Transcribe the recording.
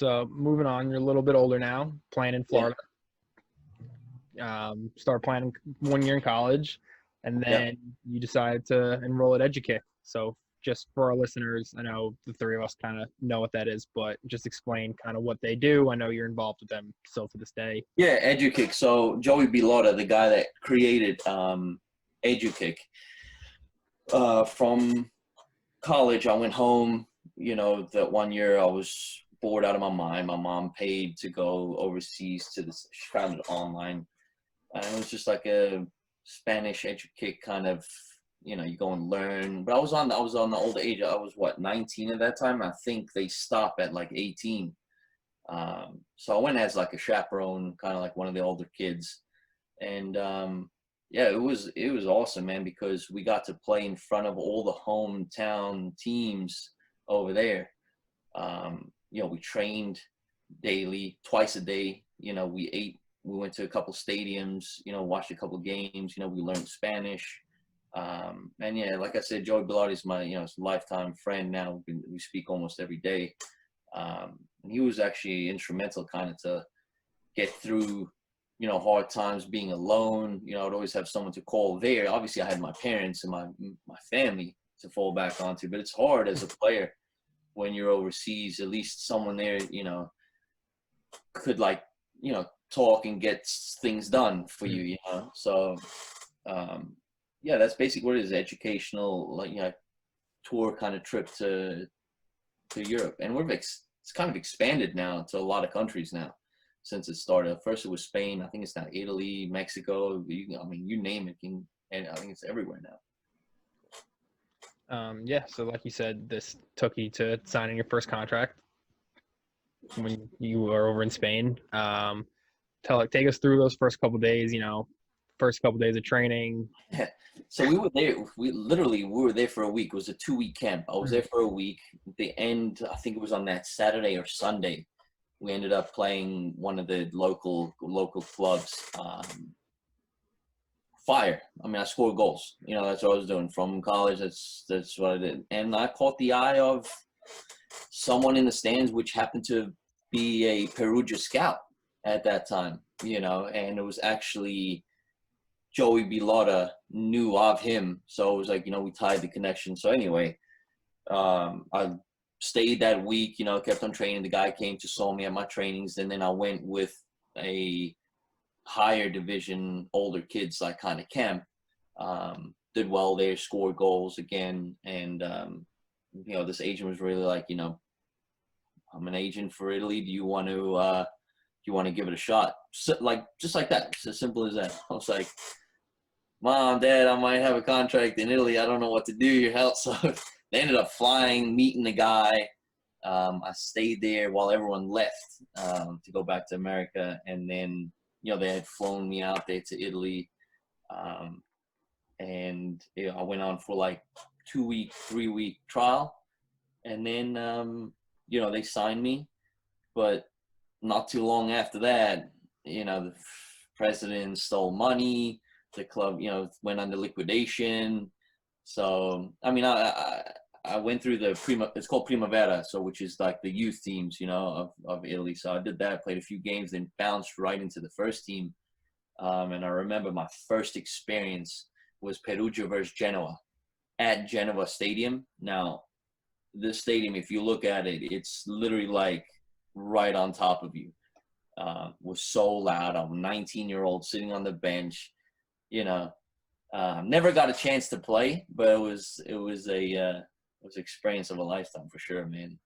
So moving on, you're a little bit older now, playing in Yeah. Florida. Start playing 1 year in college, and Yep. then you decide to enroll at Edukick. So just for our listeners, I know the three of us kind of know what that is, but just explain kind of what they do. I know you're involved with them still to this day. Yeah, Edukick. So Joey Bilotta, the guy that created Edukick, from college, I went home. That 1 year I was bored out of my mind. My mom paid to go overseas to this. She found it online, and it was just like a Spanish Edukick kind of. You go and learn. But I was on the older age. I was what, 19 at that time. I think they stop at like 18. So I went as like a chaperone, kind of like one of the older kids, and yeah, it was awesome, man, because we got to play in front of all the hometown teams over there. We trained daily, twice a day. We ate. We went to a couple stadiums. Watched a couple games. We learned Spanish. And yeah, like I said, Joey Bilotti is my lifetime friend now. We speak almost every day. And he was actually instrumental kind of to get through, hard times being alone. I'd always have someone to call there. Obviously, I had my parents and my family to fall back onto, but it's hard as a player when you're overseas. At least someone there, could talk and get things done for you. So, yeah, that's basically what it is. Educational, tour kind of trip to Europe, and it's kind of expanded now to a lot of countries now since it started. First it was Spain. I think it's now Italy, Mexico. You name it, and I think it's everywhere now. Yeah, so like you said, this took you to signing your first contract when you were over in Spain. Take us through those first couple of days. First couple of days of training. So we were there. We were there for a week. It was a 2-week camp. I was there for a week. At the end, I think it was on that Saturday or Sunday, we ended up playing one of the local clubs. Fire. I scored goals. That's what I was doing from college. That's what I did. And I caught the eye of someone in the stands, which happened to be a Perugia scout at that time. And it was actually Joey Bilotta knew of him. So it was like, we tied the connection. So anyway, I stayed that week, kept on training. The guy came to saw me at my trainings, and then I went with a higher division, older kids, like kind of camp. Did well there, scored goals again. And, this agent was really like, I'm an agent for Italy. Do you want to give it a shot? So, just like that. It's as simple as that. I was like, Mom, Dad, I might have a contract in Italy. I don't know what to do. Your help. So they ended up flying, meeting the guy. I stayed there while everyone left to go back to America. And then, they had flown me out there to Italy. And I went on for like 2-week, 3-week trial. And then, they signed me. But not too long after that, the president stole money. The club, went under liquidation. So, I went through it's called Primavera, so which is like the youth teams, of Italy. So I did that, played a few games, then bounced right into the first team. And I remember my first experience was Perugia versus Genoa at Genoa Stadium. Now, this stadium, if you look at it, it's literally like right on top of you. Was so loud. I'm a 19-year-old sitting on the bench. Never got a chance to play, but it was an experience of a lifetime for sure, man.